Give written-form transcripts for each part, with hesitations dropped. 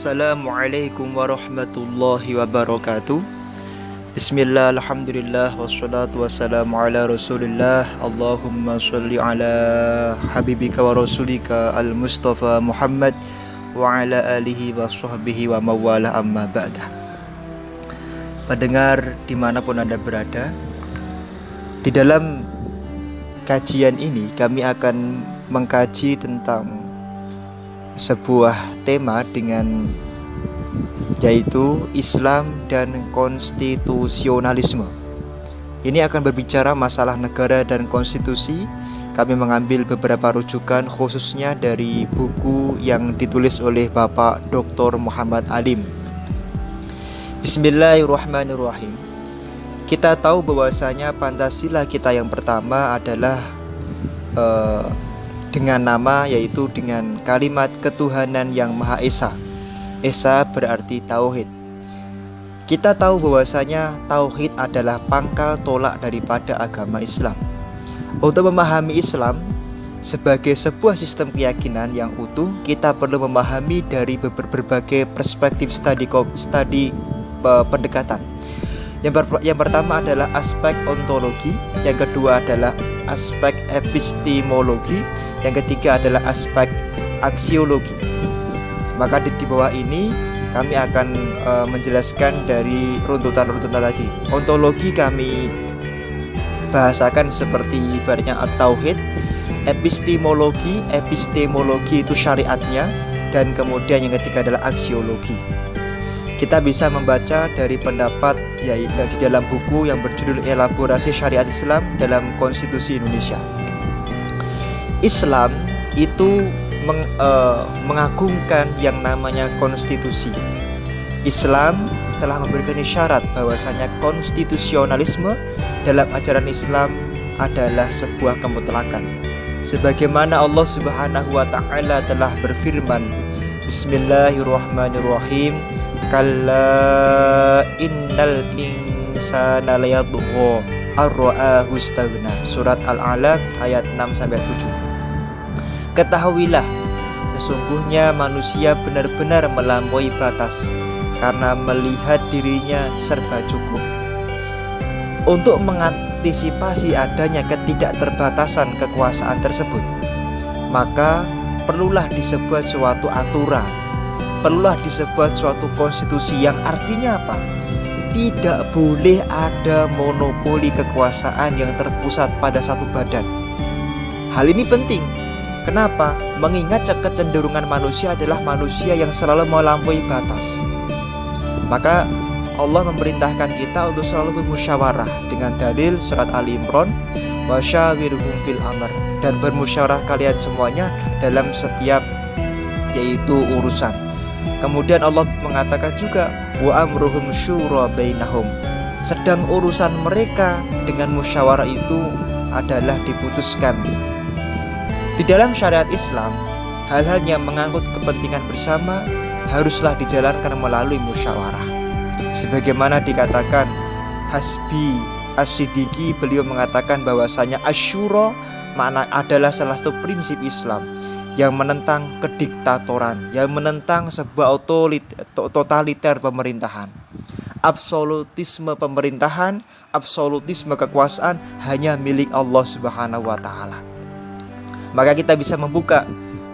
Assalamualaikum warahmatullahi wabarakatuh. Bismillah, alhamdulillah, wassalatu wassalamu ala rasulillah. Allahumma sholli ala habibika wa rasulika al-mustafa Muhammad wa ala alihi wa sahbihi wa mawala amma ba'dah. Pendengar dimanapun Anda berada, di dalam kajian ini kami akan mengkaji tentang sebuah tema yaitu Islam dan konstitusionalisme. Ini akan berbicara masalah negara dan konstitusi. Kami mengambil beberapa rujukan khususnya dari buku yang ditulis oleh Bapak Dr. Muhammad Alim. Bismillahirrahmanirrahim. Kita tahu bahwasanya Pancasila kita yang pertama adalah dengan nama, yaitu dengan kalimat ketuhanan yang Maha Esa. Esa berarti tauhid. Kita tahu bahwasanya tauhid adalah pangkal tolak daripada agama Islam. Untuk memahami Islam sebagai sebuah sistem keyakinan yang utuh, kita perlu memahami dari berbagai perspektif studi pendekatan. Yang pertama adalah aspek ontologi, yang kedua adalah aspek epistemologi, yang ketiga adalah aspek aksiologi. Maka di bawah ini kami akan menjelaskan dari runtutan-runtutan tadi. Ontologi kami bahasakan seperti ibaratnya at-tauhid. Epistemologi itu syariatnya, dan kemudian yang ketiga adalah aksiologi. Kita bisa membaca dari pendapat yaitu di dalam buku yang berjudul Elaborasi Syariat Islam dalam Konstitusi Indonesia. Islam itu mengagungkan yang namanya konstitusi. Islam telah memberikan isyarat bahwasanya konstitusionalisme dalam ajaran Islam adalah sebuah kemutlakan. Sebagaimana Allah Subhanahu wa taala telah berfirman, Bismillahirrahmanirrahim, Kalla innal insana layadgha ar-ra'ahu istaghna. Surat Al-Alaq ayat 6-7. Ketahuilah, sesungguhnya manusia benar-benar melampaui batas karena melihat dirinya serba cukup. Untuk mengantisipasi adanya ketidakterbatasan kekuasaan tersebut, maka perlulah disebuat suatu aturan, perlulah disebuat suatu konstitusi yang artinya apa? Tidak boleh ada monopoli kekuasaan yang terpusat pada satu badan. Hal ini penting. Kenapa? Mengingat kecenderungan manusia adalah manusia yang selalu melampaui batas. Maka Allah memerintahkan kita untuk selalu bermusyawarah dengan dalil surat Ali Imran, wasyawirhum fil amr, dan bermusyawarah kalian semuanya dalam setiap yaitu urusan. Kemudian Allah mengatakan juga wa amruhum syura bainahum, sedang urusan mereka dengan musyawarah itu adalah diputuskan. Di dalam syariat Islam, hal-hal yang mengangkut kepentingan bersama haruslah dijalankan melalui musyawarah. Sebagaimana dikatakan Hasbi As-Siddiqi, beliau mengatakan bahwasanya asyura makna adalah salah satu prinsip Islam yang menentang kediktatoran, yang menentang sebuah totaliter pemerintahan. Absolutisme pemerintahan, absolutisme kekuasaan hanya milik Allah Subhanahu wa taala. Maka kita bisa membuka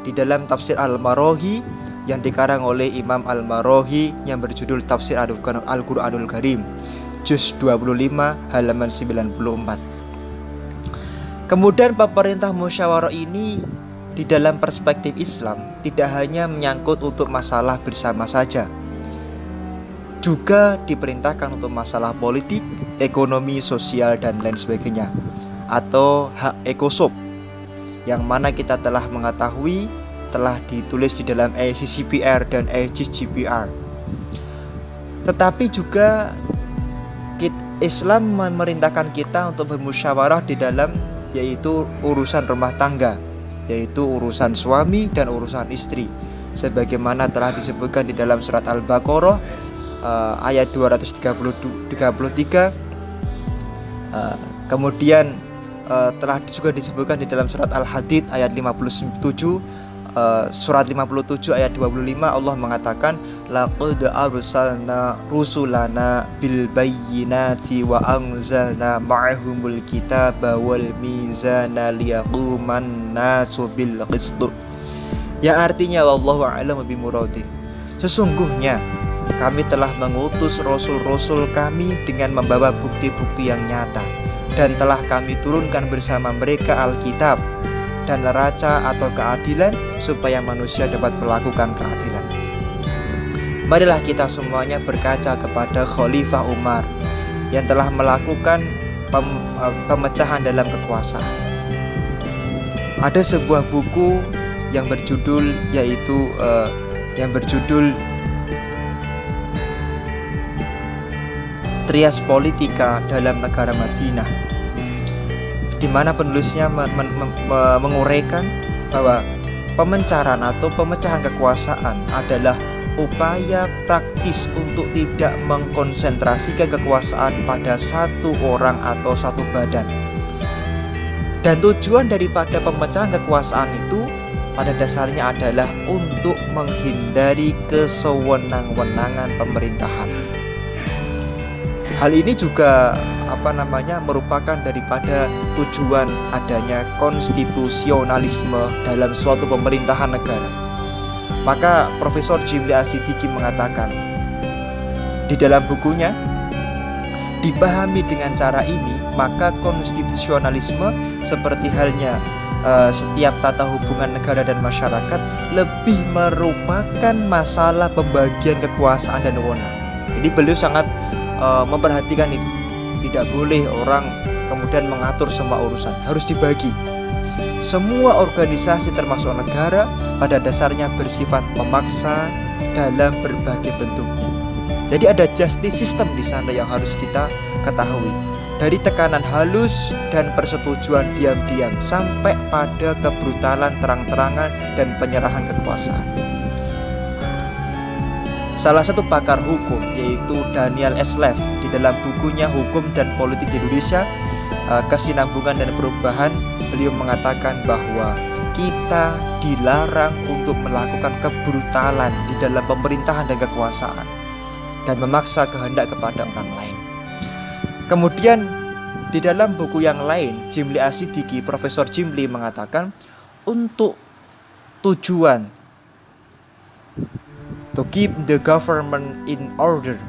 di dalam tafsir Al-Marohi yang dikarang oleh Imam Al-Marohi yang berjudul Tafsir Al-Qur'anul Karim, juz 25 halaman 94. Kemudian pemerintah musyawarah ini di dalam perspektif Islam tidak hanya menyangkut untuk masalah bersama saja, juga diperintahkan untuk masalah politik, ekonomi, sosial, dan lain sebagainya, atau hak ekosop, yang mana kita telah mengetahui telah ditulis di dalam ACCPR dan ACCPR. Tetapi juga Islam memerintahkan kita untuk bermusyawarah di dalam yaitu urusan rumah tangga, yaitu urusan suami dan urusan istri, sebagaimana telah disebutkan di dalam surat Al-Baqarah ayat 233. Kemudian telah juga disebutkan di dalam surat Al-Hadid ayat 57, surat 57 ayat 25 Allah mengatakan laqad arsalna rusulana bil bayyinati wa anzalna ma'ahumul kitaba wal mizana liyaquman nasu bil qist. Yang artinya wallahu a'lam bimuradi. Sesungguhnya kami telah mengutus rasul-rasul kami dengan membawa bukti-bukti yang nyata, dan telah kami turunkan bersama mereka Alkitab dan neraca atau keadilan supaya manusia dapat melakukan keadilan. Marilah kita semuanya berkaca kepada Khalifah Umar yang telah melakukan pemecahan dalam kekuasaan. Ada sebuah buku yang berjudul Trias Politika dalam Negara Madinah, di mana penulisnya menguraikan bahwa pemencaran atau pemecahan kekuasaan adalah upaya praktis untuk tidak mengkonsentrasikan kekuasaan pada satu orang atau satu badan. Dan tujuan daripada pemecahan kekuasaan itu pada dasarnya adalah untuk menghindari kesewenang-wenangan pemerintahan. Hal ini juga merupakan daripada tujuan adanya konstitusionalisme dalam suatu pemerintahan negara. Maka Profesor Jimli Asidiki mengatakan di dalam bukunya, dipahami dengan cara ini, maka konstitusionalisme seperti halnya setiap tata hubungan negara dan masyarakat lebih merupakan masalah pembagian kekuasaan dan wewenang. Jadi beliau sangat memperhatikan itu. Tidak boleh orang kemudian mengatur semua urusan, harus dibagi. Semua organisasi termasuk negara pada dasarnya bersifat memaksa dalam berbagai bentuknya. Jadi ada justice system di sana yang harus kita ketahui. Dari tekanan halus dan persetujuan diam-diam sampai pada kebrutalan terang-terangan dan penyerahan kekuasaan. Salah satu pakar hukum yaitu Daniel S. Leff di dalam bukunya Hukum dan Politik Indonesia, Kesinambungan dan Perubahan, beliau mengatakan bahwa kita dilarang untuk melakukan kebrutalan di dalam pemerintahan dan kekuasaan dan memaksa kehendak kepada orang lain. Kemudian di dalam buku yang lain, Jimli Asidiki, Profesor Jimli mengatakan untuk tujuan to keep the government in order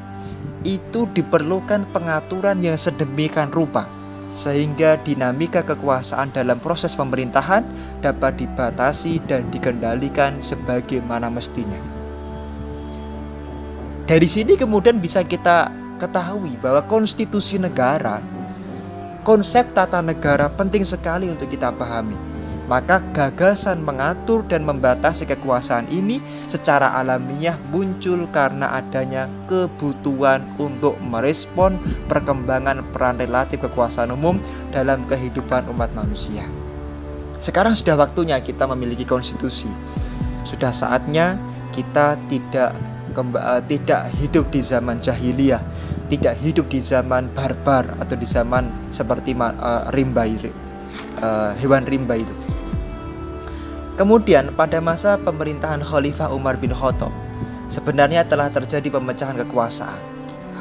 itu diperlukan pengaturan yang sedemikian rupa sehingga dinamika kekuasaan dalam proses pemerintahan dapat dibatasi dan dikendalikan sebagaimana mestinya. Dari sini kemudian bisa kita ketahui bahwa konstitusi negara, konsep tata negara penting sekali untuk kita pahami. Maka gagasan mengatur dan membatasi kekuasaan ini secara alamiah muncul karena adanya kebutuhan untuk merespon perkembangan peran relatif kekuasaan umum dalam kehidupan umat manusia. Sekarang sudah waktunya kita memiliki konstitusi. Sudah saatnya kita tidak hidup di zaman jahiliyah, tidak hidup di zaman barbar atau di zaman seperti hewan rimba itu. Kemudian pada masa pemerintahan Khalifah Umar bin Khattab sebenarnya telah terjadi pemecahan kekuasaan.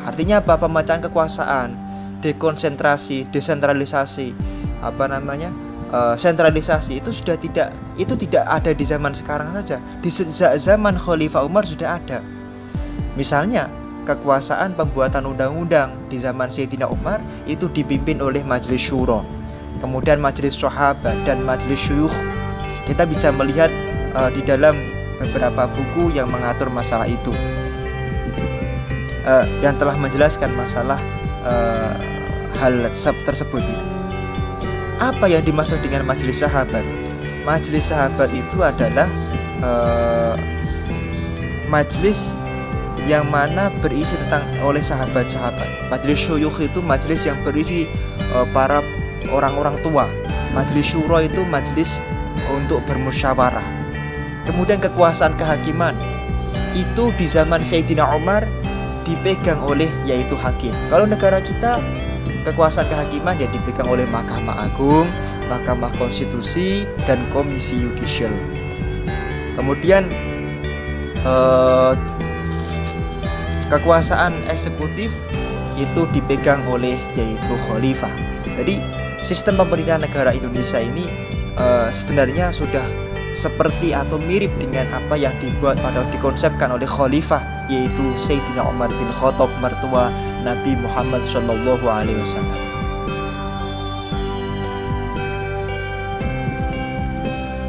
Artinya apa? Pemecahan kekuasaan, dekonsentrasi, desentralisasi, sentralisasi itu tidak ada di zaman sekarang saja. Di zaman Khalifah Umar sudah ada. Misalnya kekuasaan pembuatan undang-undang di zaman Sayyidina Umar itu dipimpin oleh Majelis Syuro, kemudian Majelis Sahabat dan Majelis Syuyukh. Kita bisa melihat di dalam beberapa buku yang mengatur masalah itu, yang telah menjelaskan masalah hal tersebut itu. Apa yang dimaksud dengan Majelis Sahabat? Majelis Sahabat itu adalah majelis yang mana berisi oleh sahabat-sahabat. Majelis Syuyukh itu majelis yang berisi para orang-orang tua. Majelis Syuro itu majelis untuk bermusyawarah. Kemudian kekuasaan kehakiman itu di zaman Sayyidina Umar dipegang oleh yaitu hakim. Kalau negara kita kekuasaan kehakiman ya dipegang oleh Mahkamah Agung, Mahkamah Konstitusi dan Komisi Yudisial. Kemudian kekuasaan eksekutif itu dipegang oleh yaitu khalifah. Jadi sistem pemerintahan negara Indonesia ini sebenarnya sudah seperti atau mirip dengan apa yang dibuat atau dikonsepkan oleh khalifah, yaitu Sayyidina Umar bin Khattab, mertua Nabi Muhammad SAW.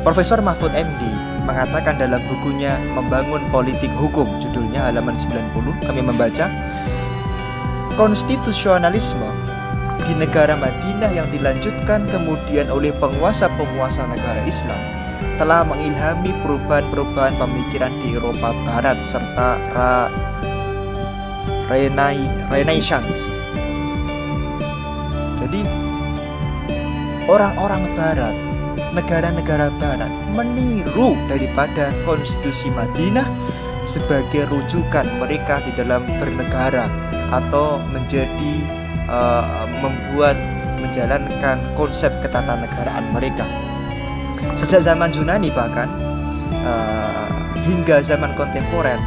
Profesor Mahfud MD mengatakan dalam bukunya Membangun Politik Hukum, judulnya halaman 90, kami membaca, konstitusionalisme di negara Madinah yang dilanjutkan kemudian oleh penguasa-penguasa negara Islam telah mengilhami perubahan-perubahan pemikiran di Eropa Barat serta Renaissance. Jadi orang-orang Barat, negara-negara Barat meniru daripada konstitusi Madinah sebagai rujukan mereka di dalam bernegara atau menjalankan konsep ketatanegaraan mereka. Sejak zaman Yunani bahkan hingga zaman kontemporer,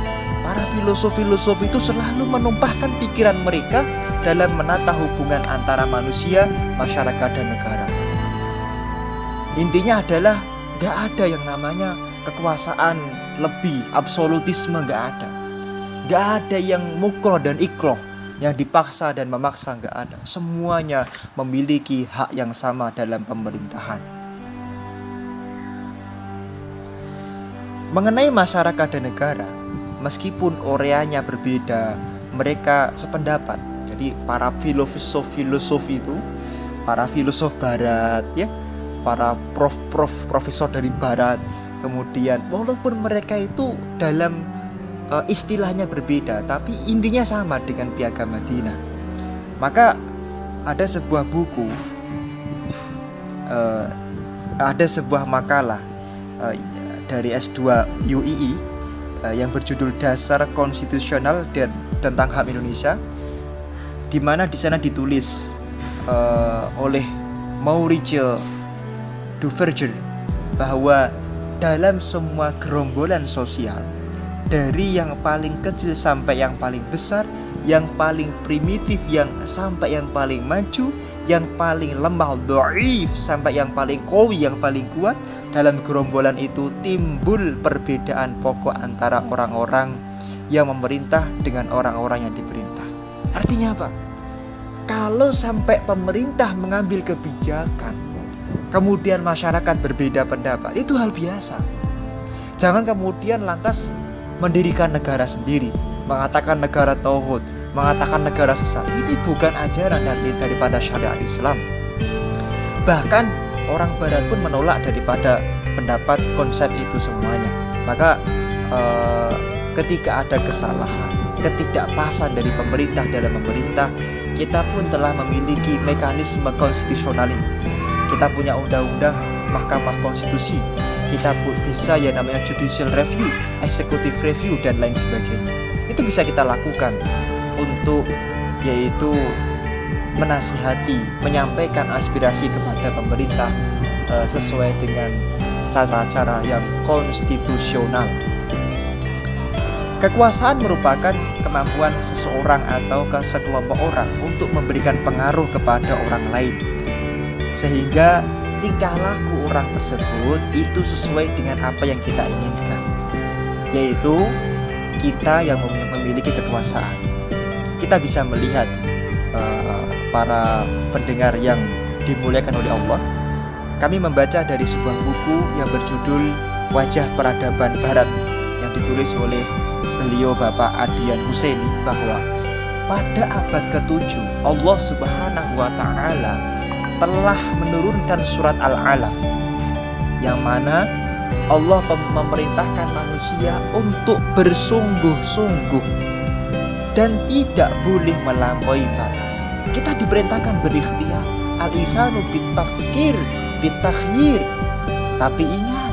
para filosof-filosof itu selalu menumpahkan pikiran mereka dalam menata hubungan antara manusia, masyarakat, dan negara. Intinya adalah gak ada yang namanya kekuasaan lebih, absolutisme gak ada. Gak ada yang mukroh dan ikroh, yang dipaksa dan memaksa, gak ada. Semuanya memiliki hak yang sama dalam pemerintahan. Mengenai masyarakat dan negara, meskipun oreanya berbeda, mereka sependapat. Jadi para filosof itu, para filosof barat ya, para profesor dari barat, kemudian walaupun mereka itu dalam istilahnya berbeda, tapi intinya sama dengan Piagam Madinah. Maka ada sebuah buku, ada sebuah makalah dari S2 UII yang berjudul Dasar Konstitusional dan tentang HAM Indonesia, di mana di sana ditulis oleh Maurice Duverger bahwa dalam semua gerombolan sosial, dari yang paling kecil sampai yang paling besar, yang paling primitif sampai yang paling maju, yang paling lemah dhaif sampai yang paling qawi, yang paling kuat, dalam gerombolan itu timbul perbedaan pokok antara orang-orang yang memerintah dengan orang-orang yang diperintah. Artinya apa? Kalau sampai pemerintah mengambil kebijakan, kemudian masyarakat berbeda pendapat, itu hal biasa. Jangan kemudian lantas mendirikan negara sendiri, mengatakan negara tauhid, mengatakan negara sesat. Ini bukan ajaran daripada syariat Islam. Bahkan orang barat pun menolak daripada pendapat konsep itu semuanya. Maka ketika ada kesalahan, ketidakpasan dari pemerintah dalam memerintah, kita pun telah memiliki mekanisme konstitusional ini. Kita punya undang-undang Mahkamah Konstitusi, kita pun bisa ya namanya judicial review, executive review, dan lain sebagainya. Itu bisa kita lakukan untuk yaitu menasihati, menyampaikan aspirasi kepada pemerintah sesuai dengan cara-cara yang konstitusional. Kekuasaan merupakan kemampuan seseorang atau sekelompok orang untuk memberikan pengaruh kepada orang lain, sehingga tingkah laku orang tersebut itu sesuai dengan apa yang kita inginkan, yaitu kita yang memiliki kekuasaan. Kita bisa melihat para pendengar yang dimuliakan oleh Allah, kami membaca dari sebuah buku yang berjudul Wajah Peradaban Barat yang ditulis oleh beliau Bapak Adian Husaini, bahwa pada abad ke-7 Allah Subhanahu wa Ta'ala telah menurunkan surat Al-Alaq, yang mana Allah memerintahkan manusia untuk bersungguh-sungguh dan tidak boleh melampaui batas. Kita diperintahkan berikhtiar, al-insanu bitafkir, bitakhyir. Tapi ingat,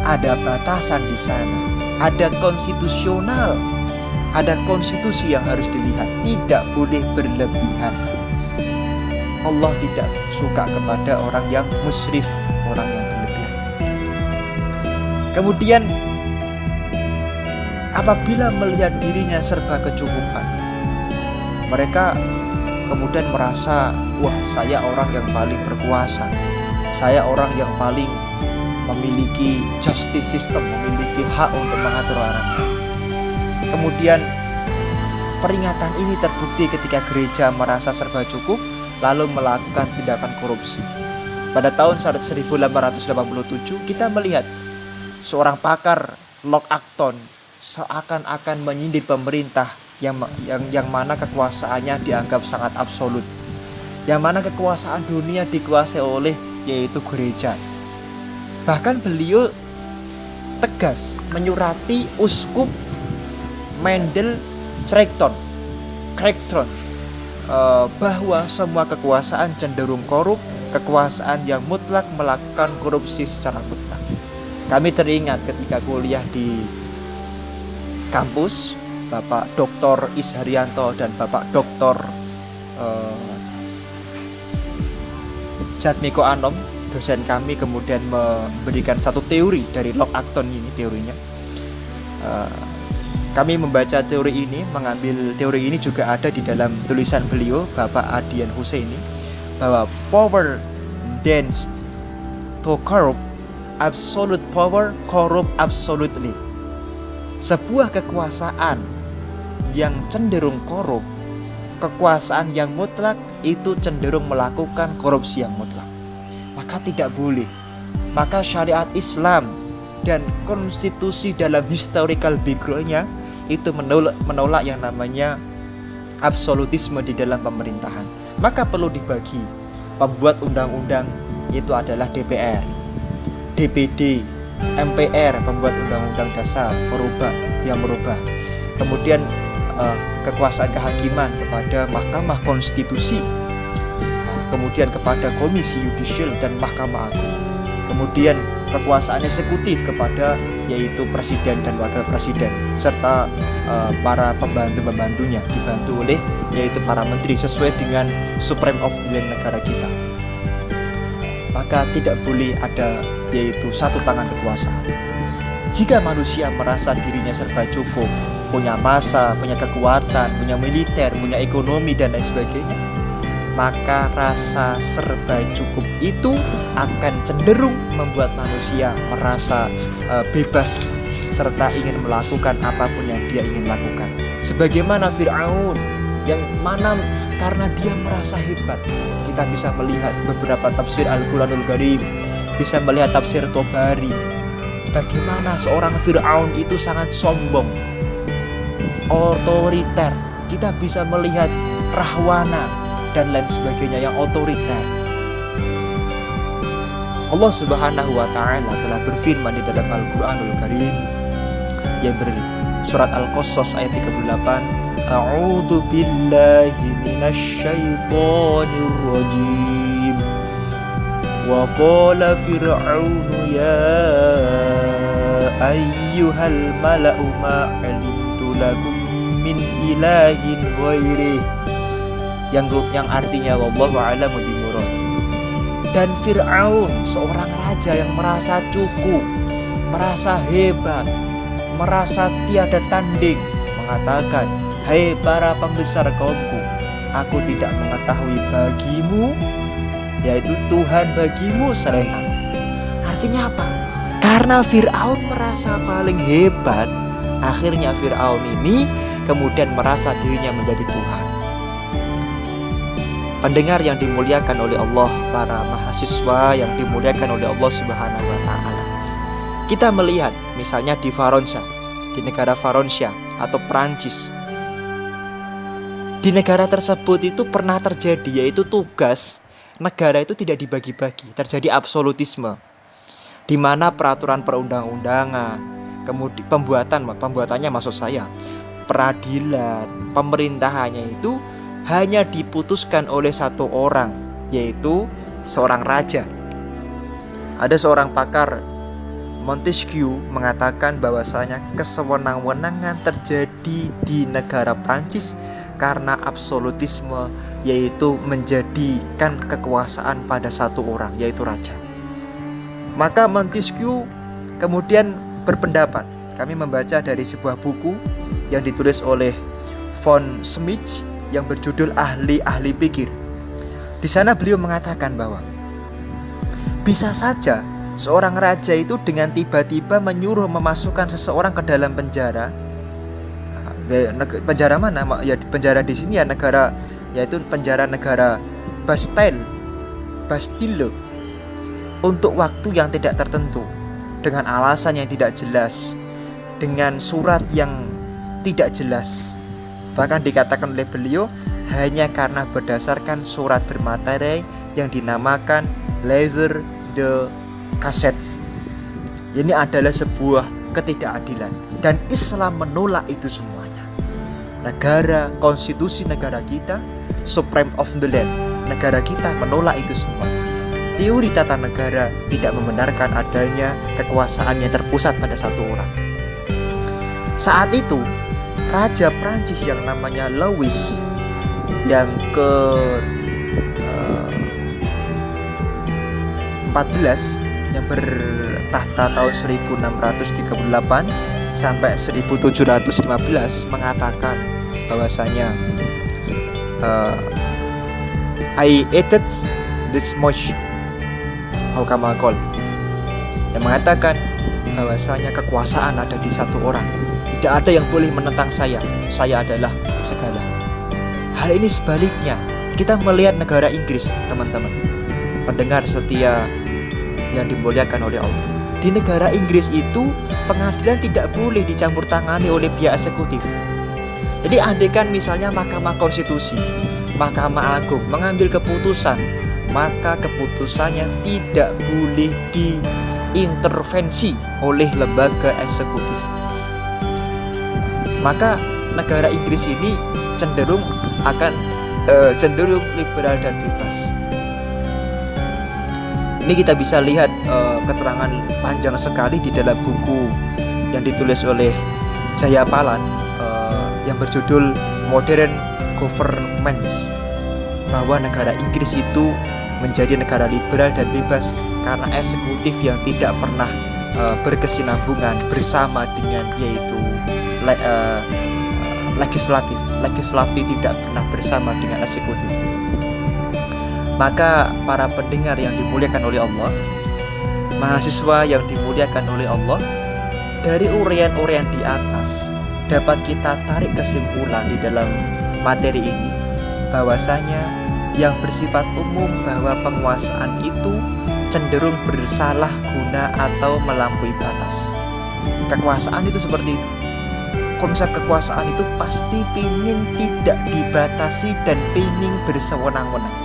ada batasan di sana, ada konstitusional, ada konstitusi yang harus dilihat, tidak boleh berlebihan. Allah tidak suka kepada orang yang musrif, orang yang berlebihan. Kemudian apabila melihat dirinya serba kecukupan, mereka kemudian merasa, wah, saya orang yang paling berkuasa, saya orang yang paling memiliki justice system, memiliki hak untuk mengatur orang. Kemudian peringatan ini terbukti ketika gereja merasa serba cukup lalu melakukan tindakan korupsi. Pada tahun 1887 kita melihat seorang pakar Lord Acton seakan-akan menyindir pemerintah yang mana kekuasaannya dianggap sangat absolut, yang mana kekuasaan dunia dikuasai oleh yaitu gereja. Bahkan beliau tegas menyurati uskup Mendel Creighton bahwa semua kekuasaan cenderung korup, kekuasaan yang mutlak melakukan korupsi secara mutlak. Kami teringat ketika kuliah di kampus, Bapak Dr. Isharianto dan Bapak Dr. Jatmiko Anom, dosen kami, kemudian memberikan satu teori dari Lord Acton ini teorinya. Kami membaca teori ini, mengambil teori ini juga ada di dalam tulisan beliau, Bapak Adian Husaini, bahwa power tends to corrupt, absolute power corrupt absolutely. Sebuah kekuasaan yang cenderung korup, kekuasaan yang mutlak itu cenderung melakukan korupsi yang mutlak. Maka tidak boleh. Maka syariat Islam dan konstitusi dalam historical background-nya itu menolak yang namanya absolutisme di dalam pemerintahan. Maka perlu dibagi. Pembuat undang-undang itu adalah DPR, DPD, MPR, pembuat undang-undang dasar, yang merubah. Kemudian kekuasaan kehakiman kepada Mahkamah Konstitusi, kemudian kepada Komisi Yudisial dan Mahkamah Agung. Kemudian kekuasaan eksekutif kepada yaitu Presiden dan Wakil Presiden serta para pembantu-pembantunya, dibantu oleh yaitu para menteri sesuai dengan Supreme of the Land negara kita. Maka tidak boleh ada yaitu satu tangan kekuasaan. Jika manusia merasa dirinya serba cukup, punya massa, punya kekuatan, punya militer, punya ekonomi dan lain sebagainya, maka rasa serba cukup itu akan cenderung membuat manusia merasa bebas serta ingin melakukan apapun yang dia ingin lakukan. Sebagaimana Fir'aun yang mana karena dia merasa hebat. Kita bisa melihat beberapa tafsir Al-Quranul Karim, bisa melihat tafsir Tobari, bagaimana seorang Fir'aun itu sangat sombong, otoriter. Kita bisa melihat Rahwana dan lain sebagainya yang otoriter. Allah Subhanahu wa taala telah berfirman di dalam Al-Qur'anul Karim yang surat Al-Qasas ayat 38, A'udzu billahi minasyaitonir rajim. Wa qala fir'aunu ya ayyuhal mala'u ma 'alimtu lakum min ilahin ghairi, yang artinya wallahu a'lamu bimurad. Dan Fir'aun, seorang raja yang merasa cukup, merasa hebat, merasa tiada tanding, mengatakan, hai para pembesar kaumku, aku tidak mengetahui bagimu yaitu Tuhan bagimu selain aku. Artinya apa? Karena Fir'aun merasa paling hebat, akhirnya Fir'aun ini kemudian merasa dirinya menjadi Tuhan. Pendengar yang dimuliakan oleh Allah, para mahasiswa yang dimuliakan oleh Allah Subhanahu wa taala. Kita melihat misalnya di Faransa, di negara Faransa atau Prancis. Di negara tersebut itu pernah terjadi yaitu tugas negara itu tidak dibagi-bagi, terjadi absolutisme. Di mana peraturan perundang-undangan, kemudian pembuatannya maksud saya, peradilan, pemerintahannya itu hanya diputuskan oleh satu orang, yaitu seorang raja. Ada seorang pakar Montesquieu mengatakan bahwasanya kesewenang-wenangan terjadi di negara Prancis karena absolutisme, yaitu menjadikan kekuasaan pada satu orang, yaitu raja. Maka Montesquieu kemudian berpendapat. Kami membaca dari sebuah buku yang ditulis oleh von Schmitz yang berjudul Ahli-ahli Pikir. Di sana beliau mengatakan bahwa bisa saja seorang raja itu dengan tiba-tiba menyuruh memasukkan seseorang ke dalam penjara. Penjara mana? Ya penjara di sini ya negara, yaitu penjara negara Bastille untuk waktu yang tidak tertentu, dengan alasan yang tidak jelas, dengan surat yang tidak jelas. Bahkan dikatakan oleh beliau hanya karena berdasarkan surat bermaterai yang dinamakan Lettre de Cassettes. Ini adalah sebuah ketidakadilan dan Islam menolak itu semuanya. Negara, konstitusi negara kita, Supreme of the Land, negara kita menolak itu semuanya. Teori tata negara tidak membenarkan adanya kekuasaan yang terpusat pada satu orang. Saat itu Raja Prancis yang namanya Louis yang ke 14 yang bertahta tahun 1638 sampai 1715 mengatakan bahwasanya I hated this much Haukamakol, yang mengatakan bahwasanya kekuasaan ada di satu orang. Tidak ada yang boleh menentang saya adalah segalanya. Hal ini sebaliknya, kita melihat negara Inggris, teman-teman, pendengar setia yang dimuliakan oleh Allah. Di negara Inggris itu pengadilan tidak boleh dicampur tangani oleh pihak eksekutif. Jadi andaikan misalnya Mahkamah Konstitusi, Mahkamah Agung mengambil keputusan, maka keputusannya tidak boleh diintervensi oleh lembaga eksekutif. Maka negara Inggris ini cenderung liberal dan bebas. Ini kita bisa lihat keterangan panjang sekali di dalam buku yang ditulis oleh Jaya Palan yang berjudul Modern Governments, bahwa negara Inggris itu menjadi negara liberal dan bebas karena eksekutif yang tidak pernah berkesinambungan bersama dengan yaitu legislatif tidak pernah bersama dengan eksekutif. Maka para pendengar yang dimuliakan oleh Allah, mahasiswa yang dimuliakan oleh Allah, dari uraian-uraian di atas dapat kita tarik kesimpulan di dalam materi ini bahwasanya yang bersifat umum bahwa penguasaan itu cenderung bersalah guna atau melampaui batas. Kekuasaan itu seperti itu. Konsep kekuasaan itu pasti pingin tidak dibatasi dan pingin bersewenang-wenang.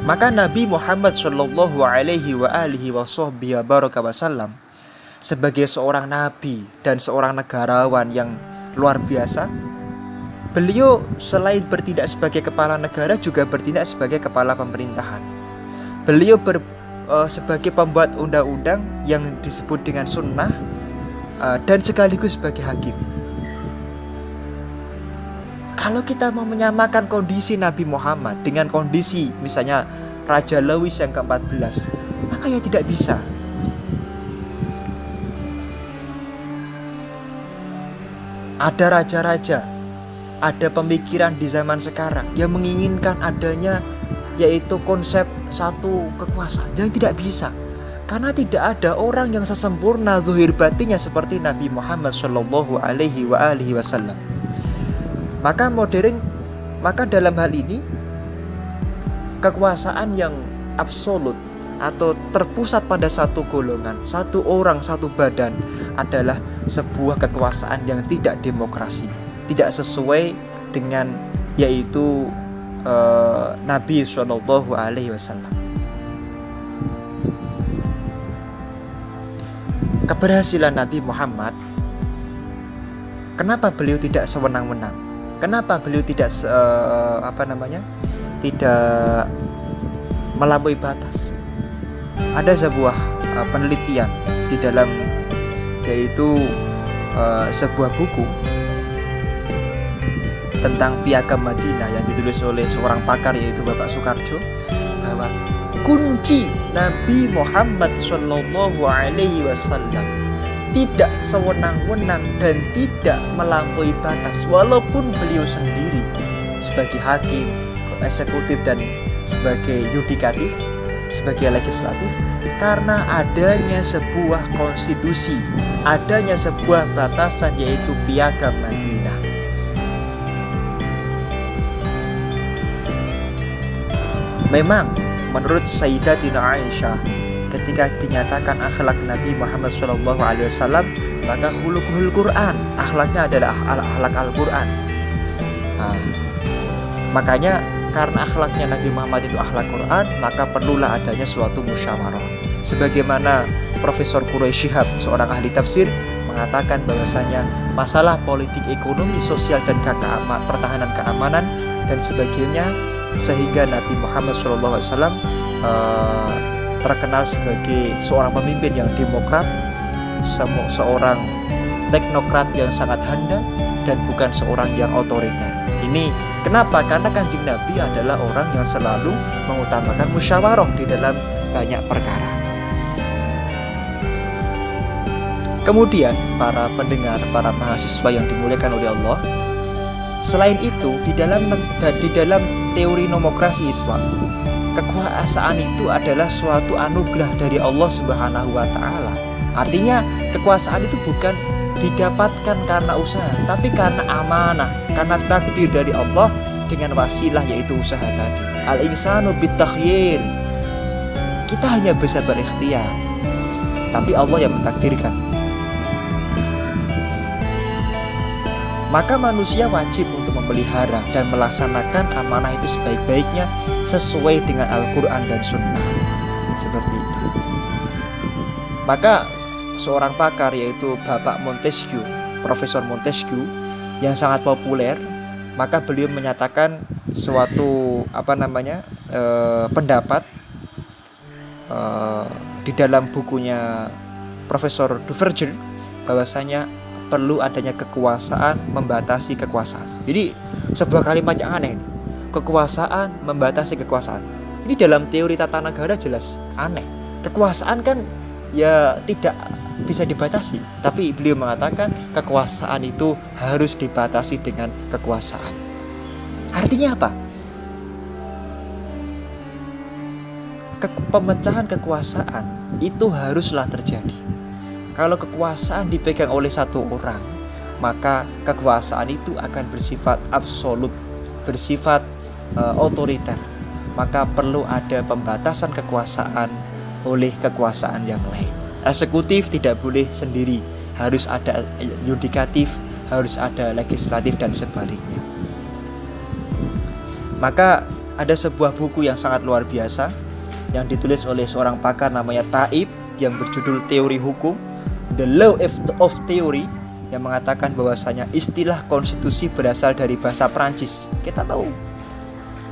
Maka Nabi Muhammad Shallallahu Alaihi Wasallam sebagai seorang nabi dan seorang negarawan yang luar biasa, beliau selain bertindak sebagai kepala negara juga bertindak sebagai kepala pemerintahan. Beliau sebagai pembuat undang-undang yang disebut dengan sunnah dan sekaligus sebagai hakim. Kalau kita mau menyamakan kondisi Nabi Muhammad dengan kondisi misalnya Raja Louis yang ke-14, maka ya tidak bisa. Ada raja-raja, ada pemikiran di zaman sekarang yang menginginkan adanya yaitu konsep satu kekuasaan yang tidak bisa, karena tidak ada orang yang sesempurna zahir batinnya seperti Nabi Muhammad Shallallahu Alaihi Wasallam. Maka dalam hal ini kekuasaan yang absolut atau terpusat pada satu golongan, satu orang, satu badan adalah sebuah kekuasaan yang tidak demokrasi, tidak sesuai dengan yaitu Nabi Shallallahu Alaihi Wasallam. Keberhasilan Nabi Muhammad, kenapa beliau tidak sewenang-wenang? Kenapa beliau tidak tidak melampaui batas? Ada sebuah penelitian di dalam yaitu sebuah buku tentang Piagam Madinah yang ditulis oleh seorang pakar yaitu Bapak Soekarjo, bahwa kunci Nabi Muhammad Shallallahu Alaihi Wasallam tidak sewenang-wenang dan tidak melampaui batas, walaupun beliau sendiri sebagai hakim, eksekutif dan sebagai yudikatif, sebagai legislatif, karena adanya sebuah konstitusi, adanya sebuah batasan, yaitu Piagam Madinah. Memang menurut Sayyidatina Aisyah, ketika dinyatakan akhlak Nabi Muhammad SAW, maka khuluquhul Quran, akhlaknya adalah akhlak Al-Quran. Makanya karena akhlaknya Nabi Muhammad itu akhlak Quran, maka perlulah adanya suatu musyawarah. Sebagaimana Profesor Quraish Shihab, seorang ahli tafsir, mengatakan bahwasanya masalah politik, ekonomi, sosial, dan pertahanan keamanan dan sebagainya, sehingga Nabi Muhammad SAW terkenal sebagai seorang pemimpin yang demokrat, seorang teknokrat yang sangat handal, dan bukan seorang yang otoriter. Ini kenapa? Karena Kanjeng Nabi adalah orang yang selalu mengutamakan musyawarah di dalam banyak perkara. Kemudian para pendengar, para mahasiswa yang dimuliakan oleh Allah, selain itu di dalam teori nomokrasi Islam, kekuasaan itu adalah suatu anugerah dari Allah Subhanahu wa taala. Artinya kekuasaan itu bukan didapatkan karena usaha, tapi karena amanah, karena takdir dari Allah dengan wasilah, yaitu usaha tadi. Al-insanu bitakhyir. Kita hanya bisa berikhtiar, tapi Allah yang mentakdirkan. Maka manusia wajib untuk memelihara dan melaksanakan amanah itu sebaik-baiknya sesuai dengan Al-Quran dan Sunnah. Seperti itu. Maka seorang pakar, yaitu Bapak Montesquieu, Profesor Montesquieu, yang sangat populer, maka beliau menyatakan suatu pendapat di dalam bukunya Profesor Duverger, bahwasanya perlu adanya kekuasaan membatasi kekuasaan. Jadi sebuah kalimat yang aneh ini. Kekuasaan membatasi kekuasaan. Ini dalam teori tata negara jelas aneh. Kekuasaan kan ya tidak bisa dibatasi, tapi beliau mengatakan kekuasaan itu harus dibatasi dengan kekuasaan. Artinya apa? Pemecahan kekuasaan itu haruslah terjadi. Kalau kekuasaan dipegang oleh satu orang, maka kekuasaan itu akan bersifat absolut, bersifat otoriter. Maka perlu ada pembatasan kekuasaan oleh kekuasaan yang lain. Eksekutif tidak boleh sendiri, harus ada yudikatif, harus ada legislatif, dan sebaliknya. Maka ada sebuah buku yang sangat luar biasa yang ditulis oleh seorang pakar namanya Taib, yang berjudul Teori Hukum, The Law of Theory, yang mengatakan bahwasanya istilah konstitusi berasal dari bahasa Prancis. Kita tahu,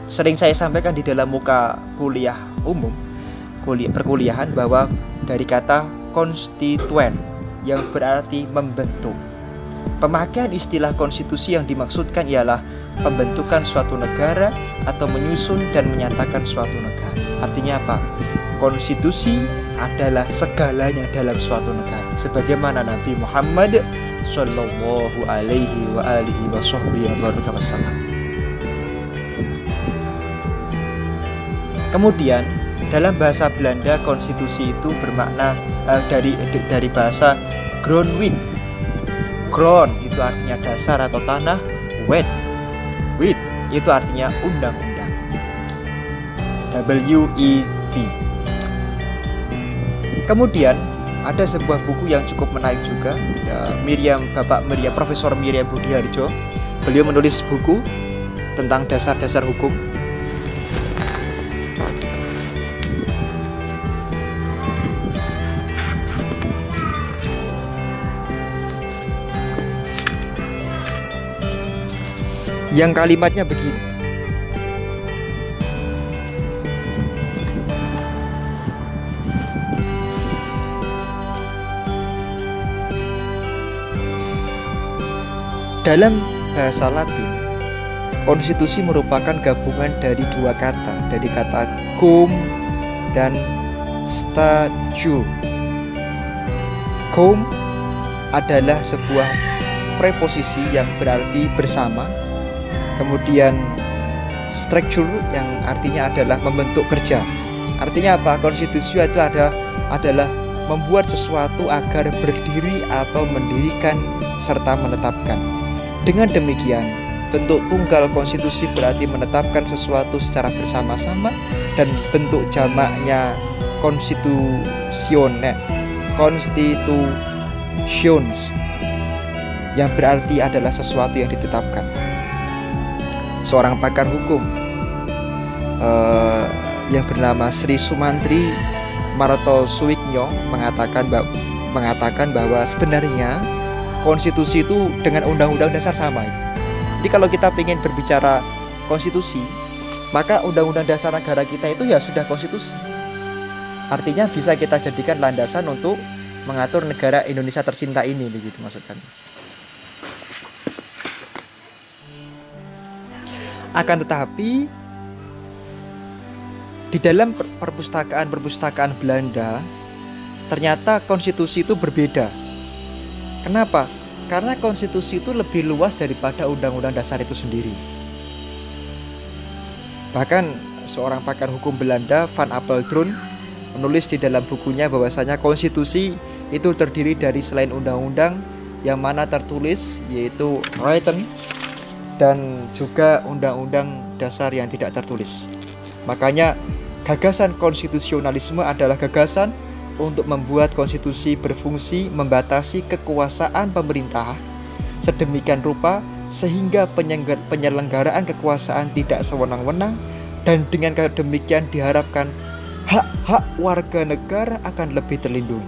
sering saya sampaikan di dalam muka kuliah umum, perkuliahan, bahwa dari kata konstituen yang berarti membentuk. Pemakaian istilah konstitusi yang dimaksudkan ialah pembentukan suatu negara atau menyusun dan menyatakan suatu negara. Artinya apa? Konstitusi adalah segalanya dalam suatu negara, sebagaimana Nabi Muhammad Shallallahu Alaihi Wasallam. Kemudian dalam bahasa Belanda, konstitusi itu bermakna dari bahasa grondwet. Grond itu artinya dasar atau tanah, wet itu artinya undang-undang. WET. Kemudian ada sebuah buku yang cukup menarik juga, Profesor Miriam Budiharjo. Beliau menulis buku tentang dasar-dasar hukum. Yang kalimatnya begini: dalam bahasa Latin, konstitusi merupakan gabungan dari dua kata, dari kata cum dan statute. Quum adalah sebuah preposisi yang berarti bersama. Kemudian structure yang artinya adalah membentuk kerja. Artinya apa? Konstitusi itu adalah membuat sesuatu agar berdiri atau mendirikan serta menetapkan. Dengan demikian, bentuk tunggal konstitusi berarti menetapkan sesuatu secara bersama-sama, dan bentuk jamaknya constitutions yang berarti adalah sesuatu yang ditetapkan. Seorang pakar hukum yang bernama Sri Sumantri Martosuwigno mengatakan bahwa sebenarnya konstitusi itu dengan undang-undang dasar sama itu. Jadi kalau kita ingin berbicara konstitusi, maka undang-undang dasar negara kita itu ya sudah konstitusi. Artinya bisa kita jadikan landasan untuk mengatur negara Indonesia tercinta ini, begitu maksud kami. Akan tetapi di dalam perpustakaan Belanda ternyata konstitusi itu berbeda. Kenapa? Karena konstitusi itu lebih luas daripada undang-undang dasar itu sendiri. Bahkan seorang pakar hukum Belanda, Van Apeldoorn, menulis di dalam bukunya bahwasanya konstitusi itu terdiri dari selain undang-undang yang mana tertulis, yaitu written, dan juga undang-undang dasar yang tidak tertulis. Makanya gagasan konstitusionalisme adalah gagasan untuk membuat konstitusi berfungsi membatasi kekuasaan pemerintah sedemikian rupa sehingga penyelenggaraan kekuasaan tidak sewenang-wenang, dan dengan demikian diharapkan hak-hak warga negara akan lebih terlindungi.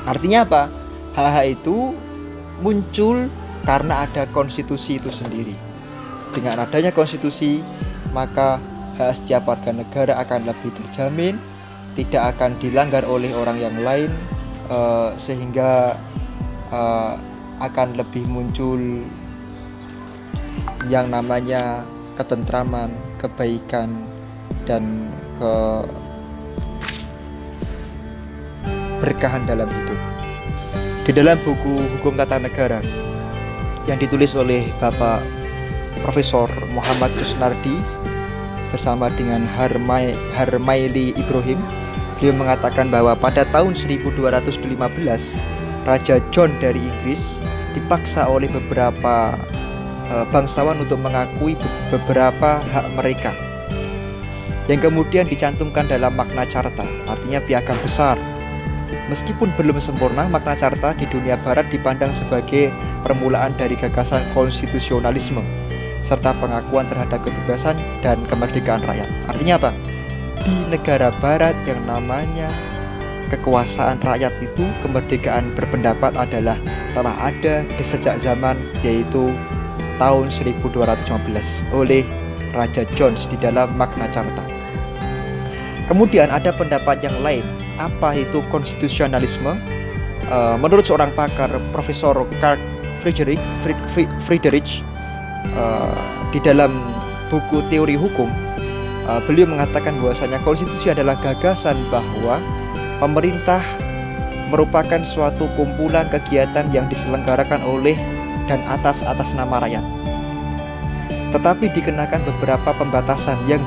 Artinya apa? Hak-hak itu muncul karena ada konstitusi itu sendiri. Dengan adanya konstitusi, maka hak setiap warga negara akan lebih terjamin, tidak akan dilanggar oleh orang yang lain, sehingga akan lebih muncul yang namanya ketentraman, kebaikan, dan keberkahan dalam hidup. Di dalam buku Hukum Tata Negara yang ditulis oleh Bapak Profesor Muhammad Kusnardi bersama dengan Harmaili Ibrahim, beliau mengatakan bahwa pada tahun 1215 Raja John dari Inggris dipaksa oleh beberapa bangsawan untuk mengakui beberapa hak mereka yang kemudian dicantumkan dalam Magna Carta, artinya piagam besar. Meskipun belum sempurna, Magna Carta di dunia barat dipandang sebagai permulaan dari gagasan konstitusionalisme serta pengakuan terhadap kebebasan dan kemerdekaan rakyat. Artinya apa? Di negara barat yang namanya kekuasaan rakyat itu, kemerdekaan berpendapat adalah telah ada di sejak zaman, yaitu tahun 1215 oleh Raja John di dalam Magna Carta. Kemudian ada pendapat yang lain. Apa itu konstitusionalisme? Menurut seorang pakar, Profesor Karl Friedrich, di dalam buku Teori Hukum, beliau mengatakan bahwasanya konstitusi adalah gagasan bahwa pemerintah merupakan suatu kumpulan kegiatan yang diselenggarakan oleh dan atas nama rakyat, tetapi dikenakan beberapa pembatasan yang